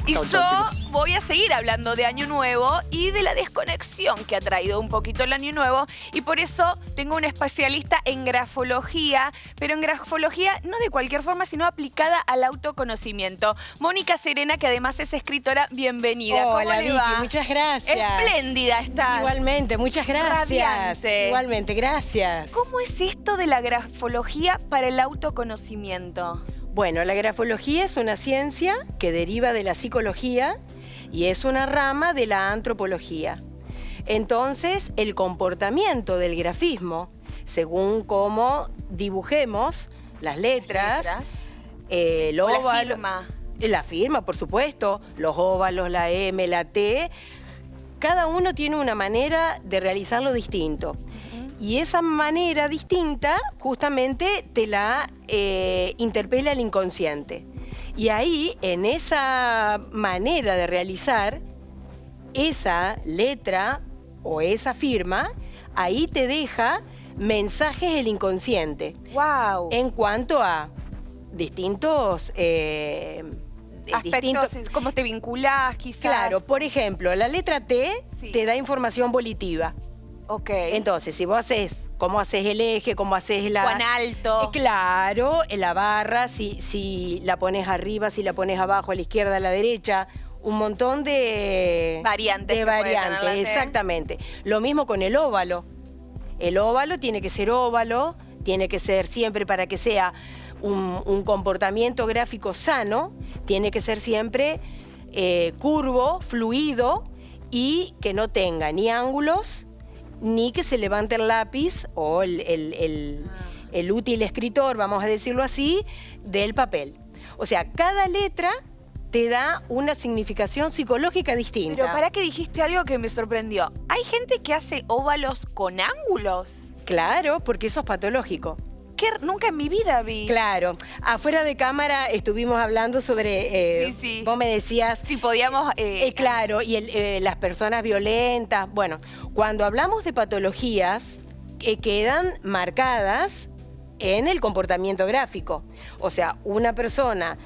Y Chau, yo chau, chicos. voy a seguir hablando de Año Nuevo y de la desconexión que ha traído un poquito el Año Nuevo. Y por eso tengo una especialista en grafología, pero en grafología no de cualquier forma, sino aplicada al autoconocimiento. Mónica Serena, que además es escritora, bienvenida. ¿Cómo Hola, le Vicky, va? muchas gracias. Espléndida estás. Igualmente, muchas gracias. Radiante. Igualmente, gracias. ¿Cómo es esto de la grafología para el autoconocimiento? Bueno, la grafología es una ciencia que deriva de la psicología y es una rama de la antropología. Entonces, el comportamiento del grafismo, según cómo dibujemos las letras, el O la óvalo, firma. La firma, por supuesto, los óvalos, la M, la T, cada uno tiene una manera de realizarlo distinto. Y esa manera distinta justamente te la interpela el inconsciente. Y ahí, en esa manera de realizar esa letra o esa firma, ahí te deja mensajes el inconsciente. ¡Wow! En cuanto a distintos... Aspectos, ¿cómo te vinculás quizás? Claro, por ejemplo, la letra T Sí. te da información volitiva. Ok. Entonces, si vos haces, cómo haces el eje, cómo haces la... ¿Cuán alto? Claro, la barra, si la pones arriba, si la pones abajo, a la izquierda, a la derecha, un montón de... Variantes De que puede variantes, tener la T. exactamente. Lo mismo con el óvalo. El óvalo tiene que ser óvalo, tiene que ser siempre para que sea un comportamiento gráfico sano, tiene que ser siempre curvo, fluido y que no tenga ni ángulos, ni que se levante el lápiz o el útil escritor, vamos a decirlo así, del papel. O sea, cada letra te da una significación psicológica distinta. Pero para que dijiste algo que me sorprendió. ¿Hay gente que hace óvalos con ángulos? Claro, porque eso es patológico. Que nunca en mi vida vi. Claro, afuera de cámara estuvimos hablando sobre, Sí. vos me decías... Si podíamos... claro, y las personas violentas. Bueno, cuando hablamos de patologías, quedan marcadas en el comportamiento gráfico. O sea, una persona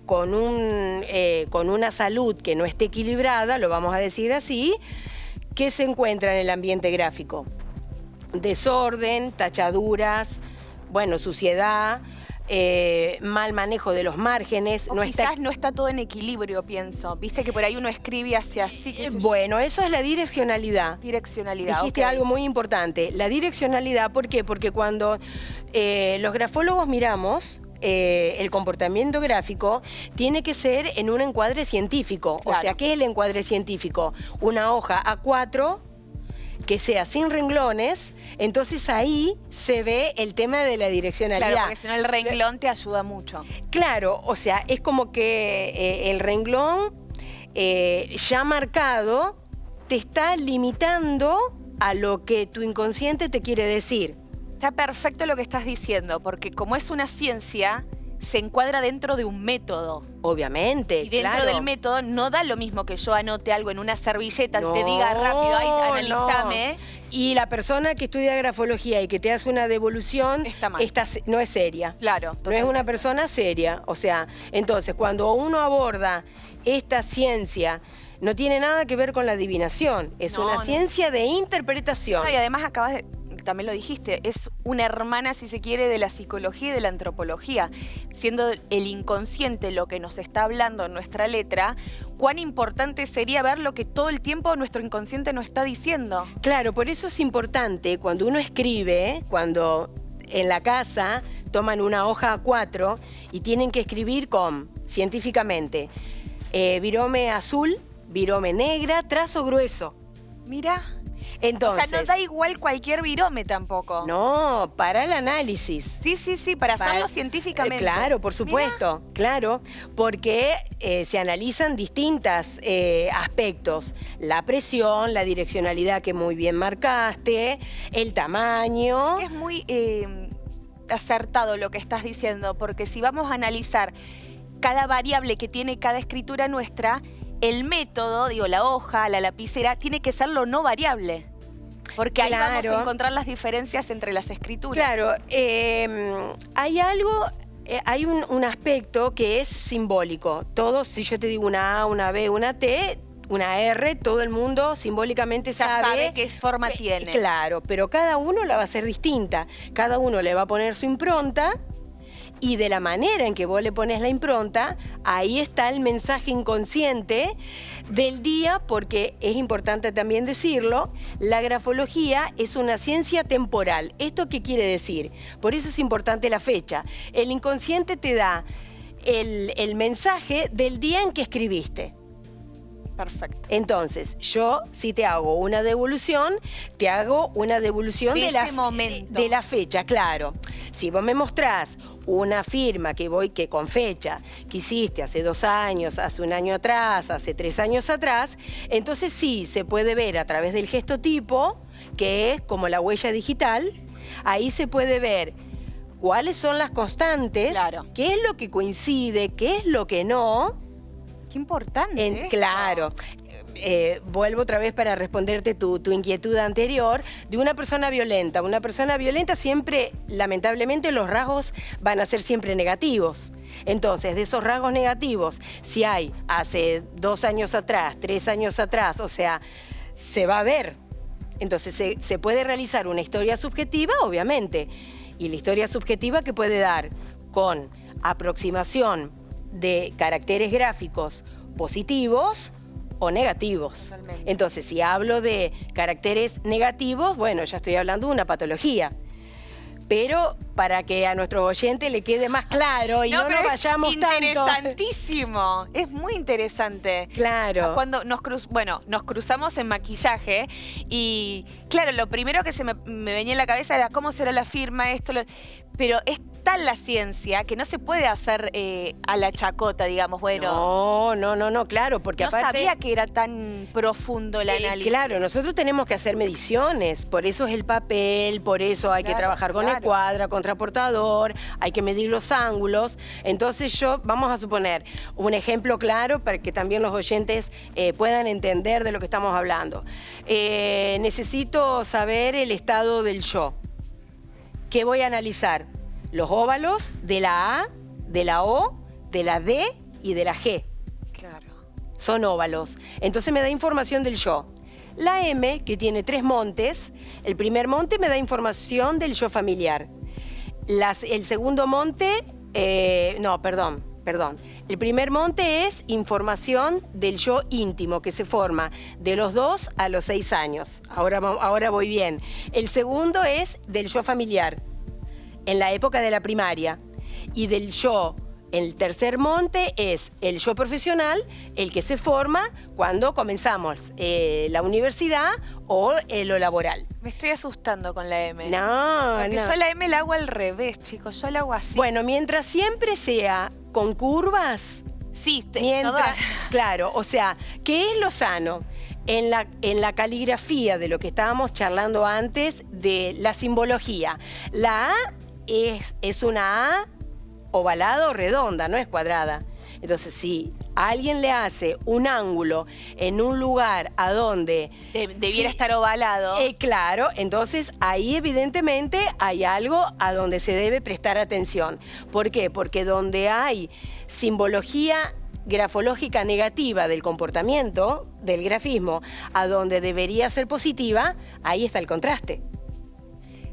con una salud que no esté equilibrada, lo vamos a decir así, ¿qué se encuentra en el ambiente gráfico? Desorden, tachaduras, bueno, suciedad, mal manejo de los márgenes. o quizás no está todo en equilibrio, pienso. Viste que por ahí uno escribe hacia así. qué sé yo. Bueno, eso es la direccionalidad. Direccionalidad. Dijiste ok. algo muy importante. La direccionalidad, ¿por qué? Porque cuando los grafólogos miramos el comportamiento gráfico, tiene que ser en un encuadre científico. Claro. O sea, ¿qué es el encuadre científico? Una hoja A4 que sea sin renglones, entonces ahí se ve el tema de la direccionalidad. Claro, porque si no el renglón te ayuda mucho. Claro, o sea, es como que el renglón ya marcado te está limitando a lo que tu inconsciente te quiere decir. Está perfecto lo que estás diciendo, porque como es una ciencia, se encuadra dentro de un método. Obviamente, Y dentro claro. del método no da lo mismo que yo anote algo en una servilleta, No, te diga rápido, ay, analízame. no. Y la persona que estudia grafología y que te hace una devolución Está mal. no es seria. Claro, No es una persona seria. O sea, entonces, cuando uno aborda esta ciencia, no tiene nada que ver con la adivinación. Es No, una no. ciencia de interpretación. No, y además acabas de, también lo dijiste, es una hermana, si se quiere, de la psicología y de la antropología. Siendo el inconsciente lo que nos está hablando en nuestra letra, cuán importante sería ver lo que todo el tiempo nuestro inconsciente nos está diciendo. Claro, por eso es importante cuando uno escribe, cuando en la casa toman una hoja A4 y tienen que escribir científicamente, virome azul, virome negra, trazo grueso. Mira. Entonces, O sea, no da igual cualquier virome tampoco. no, para el análisis. Sí, para hacerlo científicamente. Claro, por supuesto, claro, porque se analizan distintos aspectos. La presión, la direccionalidad que muy bien marcaste, el tamaño. Es muy acertado lo que estás diciendo, porque si vamos a analizar cada variable que tiene cada escritura nuestra, el método, digo, la hoja, la lapicera, tiene que ser lo no variable. Porque ahí vamos a Claro. encontrar las diferencias entre las escrituras. Claro, hay algo hay un aspecto que es simbólico. Todos, si yo te digo una A, una B, una T, una R, todo el mundo simbólicamente Ya sabe qué forma tiene. Claro, pero cada uno la va a hacer distinta. Cada uno le va a poner su impronta y de la manera en que vos le pones la impronta, ahí está el mensaje inconsciente del día, porque es importante también decirlo, la grafología es una ciencia temporal. ¿Esto qué quiere decir? Por eso es importante la fecha. El inconsciente te da el mensaje del día en que escribiste. Perfecto. Entonces, yo si te hago una devolución, te hago una devolución de ese momento. De la fecha, claro. Si vos me mostrás una firma que con fecha que hiciste hace 2 años, hace 1 año atrás, hace 3 años atrás, entonces sí, se puede ver a través del gestotipo, que es como la huella digital, ahí se puede ver cuáles son las constantes, claro, qué es lo que coincide, qué es lo que no. Qué importante. Claro. Vuelvo otra vez para responderte tu inquietud anterior de una persona violenta. Una persona violenta siempre, lamentablemente, los rasgos van a ser siempre negativos. Entonces, de esos rasgos negativos, si hay hace 2 años atrás, 3 años atrás, o sea, se va a ver. Entonces, se puede realizar una historia subjetiva, obviamente. Y la historia subjetiva que puede dar con aproximación de caracteres gráficos positivos o negativos. Totalmente. Entonces, si hablo de caracteres negativos, bueno, ya estoy hablando de una patología. Pero para que a nuestro oyente le quede más claro y no nos vayamos tanto. Interesantísimo, es muy interesante. Claro. Cuando nos cruzamos en maquillaje y claro, lo primero que se me venía en la cabeza era cómo será la firma, pero es tal la ciencia que no se puede hacer a la chacota, digamos, bueno. No, claro, porque no aparte... sabía que era tan profundo el análisis. Claro, nosotros tenemos que hacer mediciones, por eso es el papel, por eso hay que trabajar con el cuadra, con transportador, hay que medir los ángulos. Entonces vamos a suponer un ejemplo claro para que también los oyentes puedan entender de lo que estamos hablando. Necesito saber el estado del yo. ¿Qué voy a analizar? Los óvalos de la A, de la O, de la D y de la G. Claro. Son óvalos. Entonces me da información del yo. La M, que tiene 3 montes, el primer monte me da información del yo familiar. El segundo monte, perdón. El primer monte es información del yo íntimo, que se forma de los 2 a los 6 años. Ahora voy bien. El segundo es del yo familiar, en la época de la primaria. Y del yo, el tercer monte es el yo profesional, el que se forma cuando comenzamos la universidad o lo laboral. Me estoy asustando con la M. Porque yo la M la hago al revés, chicos. Yo la hago así. Bueno, mientras siempre sea con curvas. Sí, claro, o sea, ¿qué es lo sano? En la caligrafía de lo que estábamos charlando antes de la simbología. La A es una A ovalada o redonda, no es cuadrada. Entonces, si a alguien le hace un ángulo en un lugar a donde debiera estar ovalado. Claro, entonces ahí evidentemente hay algo a donde se debe prestar atención. ¿Por qué? Porque donde hay simbología grafológica negativa del comportamiento, del grafismo, a donde debería ser positiva, ahí está el contraste.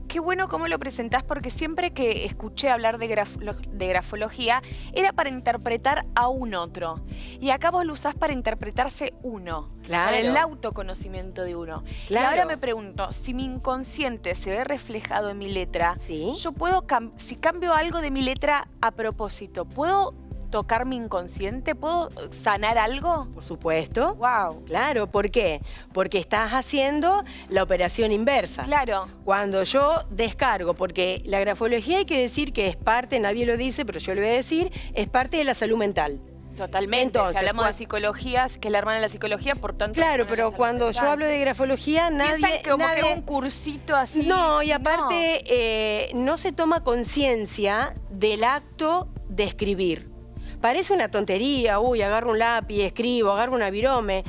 Qué bueno cómo lo presentás, porque siempre que escuché hablar de grafología era para interpretar a un otro. Y acá vos lo usás para interpretarse uno. Claro. Para el autoconocimiento de uno. Claro. Y ahora me pregunto, si mi inconsciente se ve reflejado en mi letra, ¿sí? Yo puedo, si cambio algo de mi letra a propósito, ¿puedo tocar mi inconsciente? ¿Puedo sanar algo? Por supuesto. Wow. Claro, ¿por qué? Porque estás haciendo la operación inversa. Claro. Cuando yo descargo, porque la grafología hay que decir que es parte, nadie lo dice, pero yo le voy a decir, es parte de la salud mental. Totalmente. Entonces, si hablamos de psicología, que es la hermana de la psicología, por tanto... Claro, pero cuando yo hablo de grafología, nadie... Como que un cursito así. No, y aparte no se toma conciencia del acto de escribir. Parece una tontería, agarro un lápiz, escribo, agarro una virome,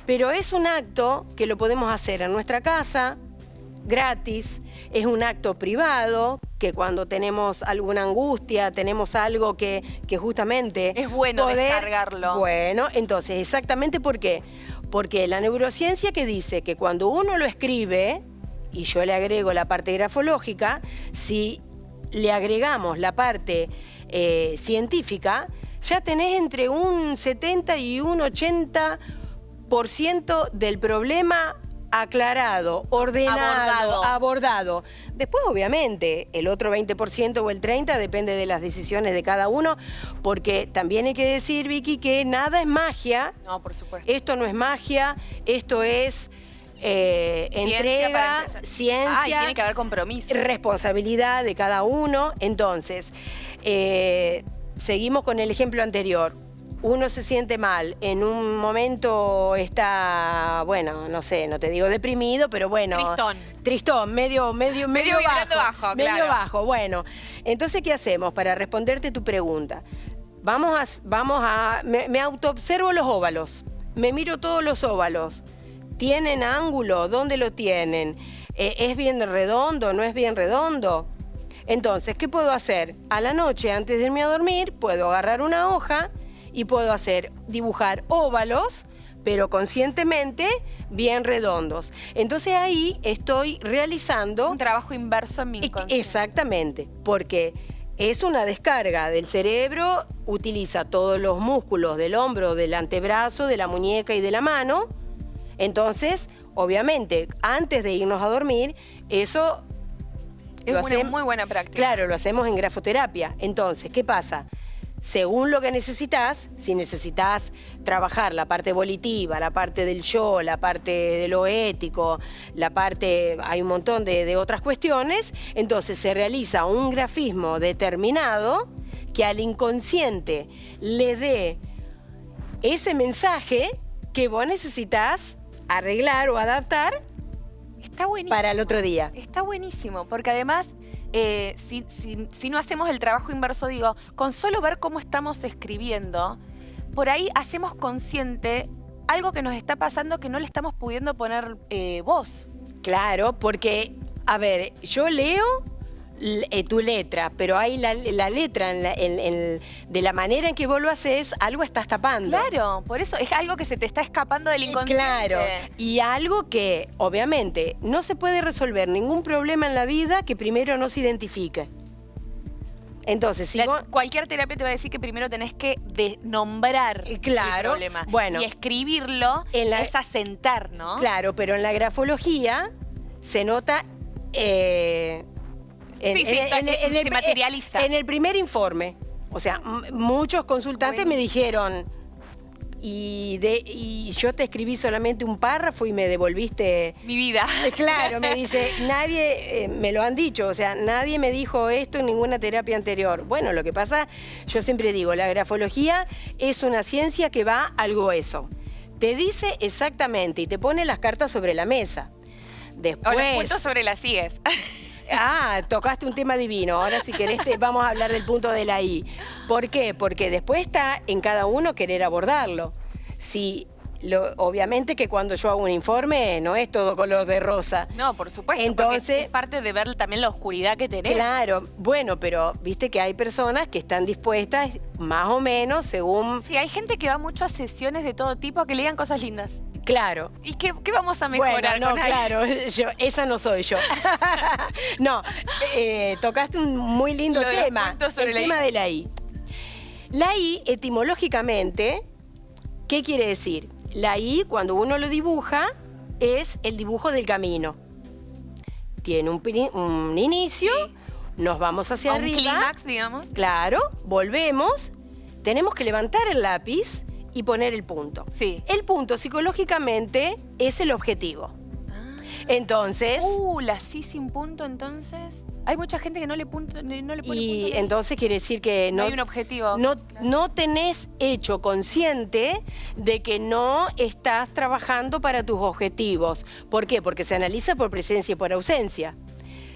pero es un acto que lo podemos hacer en nuestra casa, gratis, es un acto privado, que cuando tenemos alguna angustia, tenemos algo que justamente... Es bueno descargarlo. Bueno, entonces, exactamente ¿por qué? Porque la neurociencia que dice que cuando uno lo escribe, y yo le agrego la parte grafológica, si le agregamos la parte científica, ya tenés entre un 70 y un 80% del problema aclarado, ordenado, abordado. Después, obviamente, el otro 20% o el 30% depende de las decisiones de cada uno, porque también hay que decir, Vicky, que nada es magia. No, por supuesto. Esto no es magia, esto es entrega, ciencia. Y tiene que haber compromiso. Responsabilidad de cada uno. Entonces, seguimos con el ejemplo anterior. Uno se siente mal, en un momento está, bueno, no sé, no te digo deprimido, pero bueno. Tristón, medio bajo, medio bajo. Bueno, entonces, ¿qué hacemos para responderte tu pregunta? Me autoobservo los óvalos, me miro todos los óvalos. ¿Tienen ángulo? ¿Dónde lo tienen? ¿Es bien redondo? ¿No es bien redondo? Entonces, ¿qué puedo hacer? A la noche, antes de irme a dormir, puedo agarrar una hoja y puedo dibujar óvalos, pero conscientemente bien redondos. Entonces ahí estoy realizando... un trabajo inverso en mi inconsciente. Exactamente, porque es una descarga del cerebro, utiliza todos los músculos del hombro, del antebrazo, de la muñeca y de la mano. Entonces, obviamente, antes de irnos a dormir, eso... Es una muy buena práctica. Claro, lo hacemos en grafoterapia. Entonces, ¿qué pasa? Según lo que necesitas, si necesitas trabajar la parte volitiva, la parte del yo, la parte de lo ético, hay un montón de otras cuestiones, entonces se realiza un grafismo determinado que al inconsciente le dé ese mensaje que vos necesitas arreglar o adaptar. Está buenísimo. Para el otro día. Está buenísimo, porque además... si no hacemos el trabajo inverso, digo, con solo ver cómo estamos escribiendo, por ahí hacemos consciente algo que nos está pasando que no le estamos pudiendo poner voz. Claro, porque, a ver, yo leo tu letra, pero hay la letra de la manera en que vos lo haces, algo estás tapando. Claro, por eso es algo que se te está escapando del inconsciente. Claro, y algo que obviamente no se puede resolver ningún problema en la vida que primero no se identifique. Entonces, si cualquier terapia te va a decir que primero tenés que nombrar el problema. Bueno, y escribirlo es asentar, ¿no? Claro, pero en la grafología se nota... se materializa. En el primer informe, o sea, muchos consultantes me dijeron, y yo te escribí solamente un párrafo y me devolviste... mi vida. Claro, me dice, nadie, me lo han dicho, o sea, nadie me dijo esto en ninguna terapia anterior. Bueno, lo que pasa, yo siempre digo, la grafología es una ciencia que va al grueso. Te dice exactamente y te pone las cartas sobre la mesa. Después... o los puntos sobre las IES. Tocaste un tema divino. Ahora, si querés, vamos a hablar del punto de la I. ¿Por qué? Porque después está en cada uno querer abordarlo. Obviamente que cuando yo hago un informe no es todo color de rosa. No, por supuesto. Entonces, es parte de ver también la oscuridad que tenés. Claro, bueno, pero viste que hay personas que están dispuestas, más o menos, según... Sí, hay gente que va mucho a sesiones de todo tipo a que le digan cosas lindas. Claro. ¿Y qué vamos a mejorar? Bueno, no, claro, esa no soy yo. No, tocaste un muy lindo tema, el tema de la I. La I, etimológicamente, ¿qué quiere decir? La I, cuando uno lo dibuja, es el dibujo del camino. Tiene un inicio, sí. Nos vamos hacia arriba. Un clímax, digamos. Claro, volvemos, tenemos que levantar el lápiz y poner el punto. Sí. El punto psicológicamente es el objetivo. Entonces... la sí sin punto, entonces... Hay mucha gente que no le pone punto. Y entonces quiere decir que no hay un objetivo. No tenés hecho consciente de que no estás trabajando para tus objetivos. ¿Por qué? Porque se analiza por presencia y por ausencia.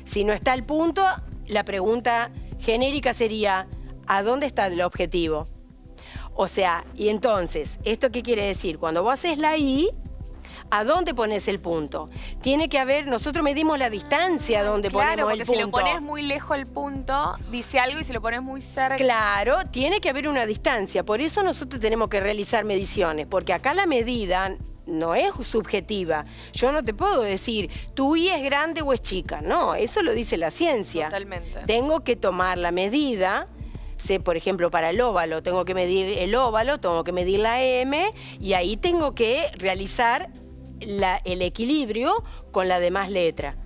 Si no está el punto, la pregunta genérica sería, ¿a dónde está el objetivo? O sea, y entonces, ¿esto qué quiere decir? Cuando vos haces la I, ¿A dónde pones el punto? Tiene que haber, nosotros medimos la distancia donde Claro, ponemos el porque punto. si lo pones muy lejos el punto, dice algo, y si lo pones muy cerca... Claro, tiene que haber una distancia. Por eso nosotros tenemos que realizar mediciones, porque acá la medida no es subjetiva. Yo no te puedo decir, tu I es grande o es chica. No, eso lo dice la ciencia. Totalmente. Tengo que tomar la medida. Por ejemplo, para el óvalo, tengo que medir el óvalo, tengo que medir la M, y ahí tengo que realizar el equilibrio con la demás letra.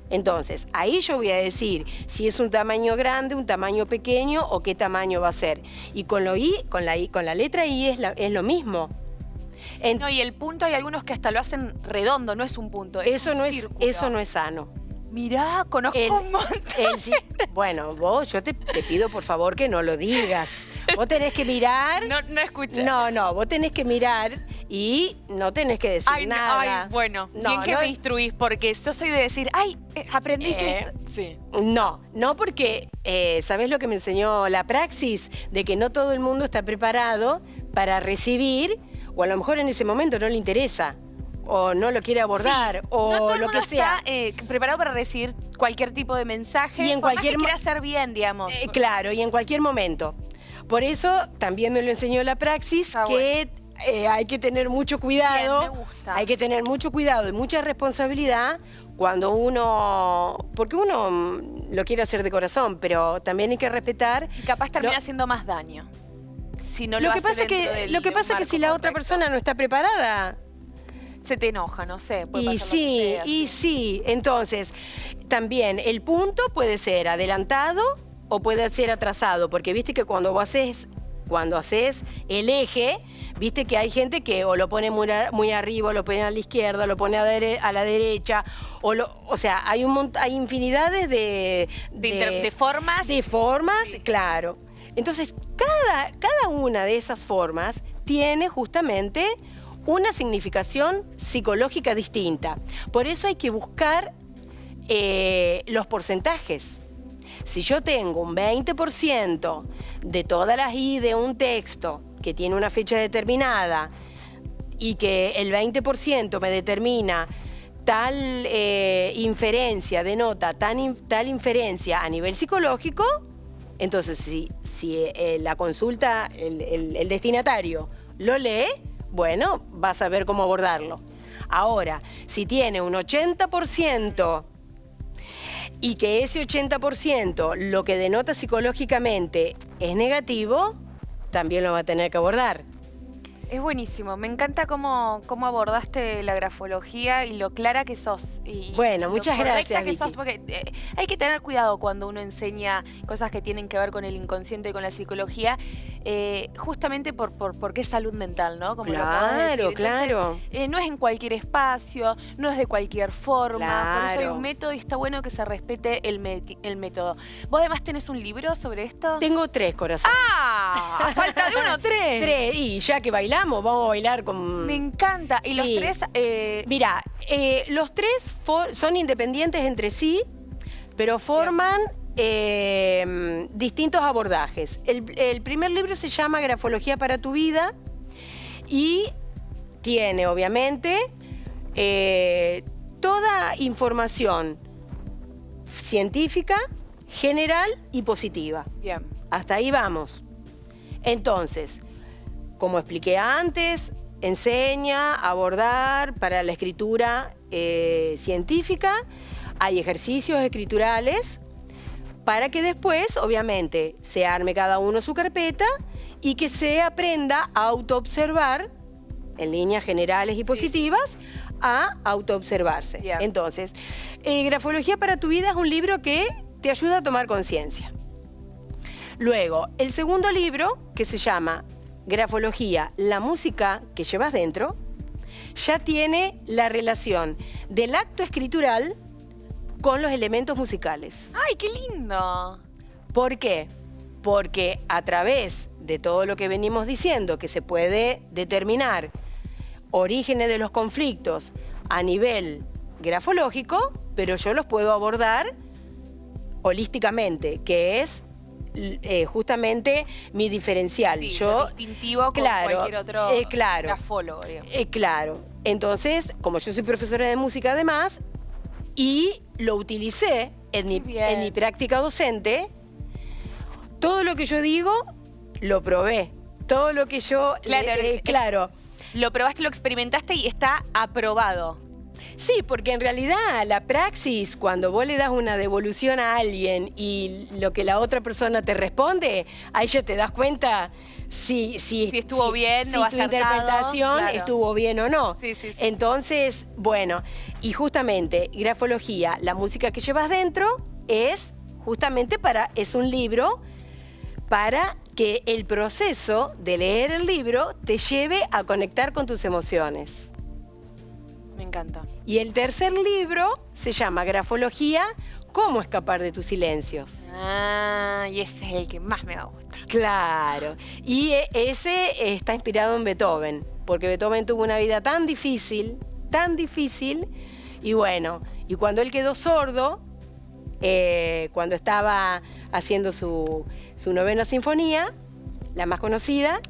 Entonces, ahí yo voy a decir si es un tamaño grande, un tamaño pequeño o qué tamaño va a ser. Y con la letra I es lo mismo. No, y el punto hay algunos que hasta lo hacen redondo, no es un punto, es un círculo. Eso no es sano. Mirá, conozco un montón. Bueno, yo te pido por favor que no lo digas. Vos tenés que mirar. No escuché. No, vos tenés que mirar y no tenés que decir nada. Ay, bueno, bien que me instruís, porque yo soy de decir, aprendí que... Sí. No porque, ¿sabés lo que me enseñó la praxis? De que no todo el mundo está preparado para recibir, o a lo mejor en ese momento no le interesa, o no lo quiere abordar, o no todo el lo mundo que sea. Está preparado para recibir cualquier tipo de mensaje, y en por cualquier más que quiera hacer bien, digamos. Claro, y en cualquier momento. Por eso también me lo enseñó la praxis, que hay que tener mucho cuidado. Bien, me gusta. Hay que tener mucho cuidado y mucha responsabilidad cuando uno... Porque uno lo quiere hacer de corazón, pero también hay que respetar... Y capaz termina haciendo más daño. Si no lo que pasa es que si la otra persona no está preparada... Se te enoja, no sé. Sí. Entonces, también el punto puede ser adelantado o puede ser atrasado, porque viste que cuando haces el eje, viste que hay gente que o lo pone muy arriba, o lo pone a la izquierda, lo pone a la derecha, o sea, hay infinidades de formas. De formas, sí. Claro. Entonces, cada una de esas formas tiene justamente una significación psicológica distinta. Por eso hay que buscar los porcentajes. Si yo tengo un 20% de todas las I de un texto que tiene una fecha determinada y que el 20% me determina tal inferencia, denota tal inferencia a nivel psicológico, entonces si la consulta, el destinatario lo lee, bueno, vas a ver cómo abordarlo. Ahora, si tiene un 80% y que ese 80% lo que denota psicológicamente es negativo, también lo va a tener que abordar. Es buenísimo, me encanta cómo abordaste la grafología y lo clara que sos. Bueno, muchas gracias, Vicky. Porque hay que tener cuidado cuando uno enseña cosas que tienen que ver con el inconsciente y con la psicología, justamente porque es salud mental, ¿no? Como claro, claro. Entonces, no es en cualquier espacio, no es de cualquier forma, claro. Por eso hay un método y está bueno que se respete el método. ¿Vos además tenés un libro sobre esto? Tengo 3, corazón. ¡Ah! A falta de uno, 3. 3, y ya que bailamos, vamos a bailar con... Me encanta. Y los 3... Mirá, los 3 son independientes entre sí, pero forman distintos abordajes. El primer libro se llama Grafología para tu vida y tiene, obviamente, toda información científica, general y positiva. Bien. Hasta ahí vamos. Entonces, como expliqué antes, enseña a abordar para la escritura científica. Hay ejercicios escriturales para que después, obviamente, se arme cada uno su carpeta y que se aprenda a autoobservar, en líneas generales y positivas, a autoobservarse. Yeah. Entonces, Grafología para tu vida es un libro que te ayuda a tomar conciencia. Luego, el segundo libro, que se llama Grafología, la música que llevas dentro, ya tiene la relación del acto escritural con los elementos musicales. ¡Ay, qué lindo! ¿Por qué? Porque a través de todo lo que venimos diciendo, que se puede determinar orígenes de los conflictos a nivel grafológico, pero yo los puedo abordar holísticamente, que es justamente mi diferencial. Sí, yo, lo distintivo con cualquier otro grafólogo. Claro. Entonces, como yo soy profesora de música además, y lo utilicé en mi práctica docente, todo lo que yo digo, lo probé. Todo lo que yo... Claro. Lo probaste, lo experimentaste y está aprobado. Sí, porque en realidad la praxis, cuando vos le das una devolución a alguien y lo que la otra persona te responde, ahí ya te das cuenta si estuvo bien o si tu interpretación estuvo bien o no. Sí. Entonces, bueno, y justamente grafología, la música que llevas dentro es justamente es un libro para que el proceso de leer el libro te lleve a conectar con tus emociones. Me encanta. Y el tercer libro se llama Grafología, ¿cómo escapar de tus silencios? Ah, y ese es el que más me va a gustar. Claro. Y ese está inspirado en Beethoven, porque Beethoven tuvo una vida tan difícil, y bueno, y cuando él quedó sordo, cuando estaba haciendo su novena sinfonía, la más conocida,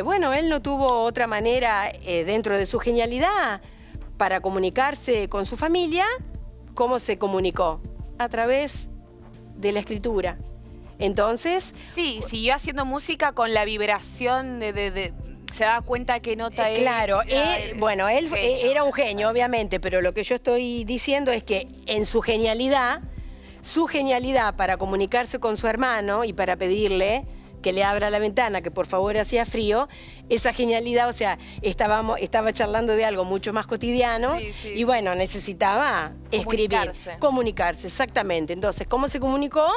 bueno, él no tuvo otra manera dentro de su genialidad para comunicarse con su familia. ¿Cómo se comunicó? A través de la escritura. Entonces... Sí, siguió haciendo música con la vibración se da cuenta qué nota es. Claro, bueno, él era un genio, obviamente, pero lo que yo estoy diciendo es que en su genialidad para comunicarse con su hermano y para pedirle que le abra la ventana, que por favor hacía frío, esa genialidad, o sea, estaba charlando de algo mucho más cotidiano y bueno, necesitaba comunicarse, exactamente. Entonces, ¿cómo se comunicó?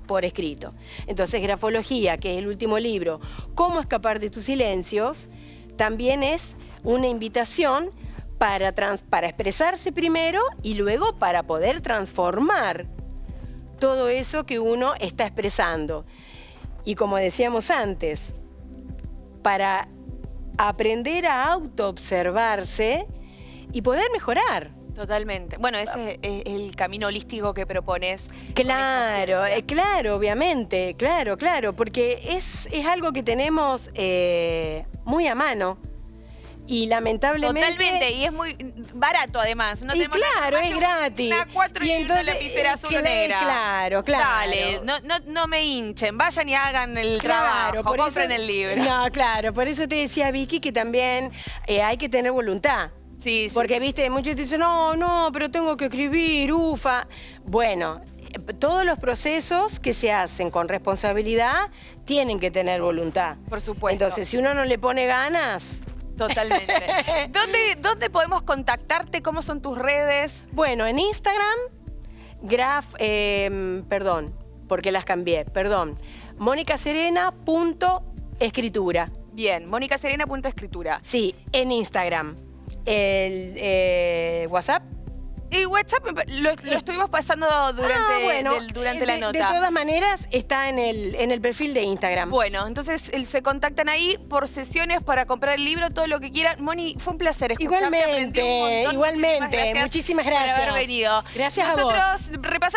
Por escrito. Entonces, Grafología, que es el último libro, ¿Cómo escapar de tus silencios?, también es una invitación para expresarse primero y luego para poder transformar todo eso que uno está expresando. Y como decíamos antes, para aprender a autoobservarse y poder mejorar. Totalmente. Bueno, ese es el camino holístico que propones. Claro, obviamente, claro, porque es algo que tenemos muy a mano. Y lamentablemente... Totalmente, y es muy barato además. No y claro, es gratis. Una 4 y entonces, una lapicera azul negra. Claro. Dale, no me hinchen, vayan y hagan el trabajo, compren el libro. No, claro, por eso te decía, Vicky, que también hay que tener voluntad. Sí. Porque, viste, muchos te dicen, no, pero tengo que escribir, ufa. Bueno, todos los procesos que se hacen con responsabilidad tienen que tener voluntad. Por supuesto. Entonces, si uno no le pone ganas... Totalmente. ¿Dónde podemos contactarte? ¿Cómo son tus redes? Bueno, en Instagram, perdón, porque las cambié, monicaserena.escritura. Bien, monicaserena.escritura. Sí, en Instagram. El WhatsApp. Y WhatsApp lo estuvimos pasando durante la nota. De todas maneras, está en el perfil de Instagram. Bueno, entonces se contactan ahí por sesiones para comprar el libro, todo lo que quieran. Moni, fue un placer escucharte. Igualmente. Muchísimas gracias. Por haber venido. Gracias a vos. Nosotros repasamos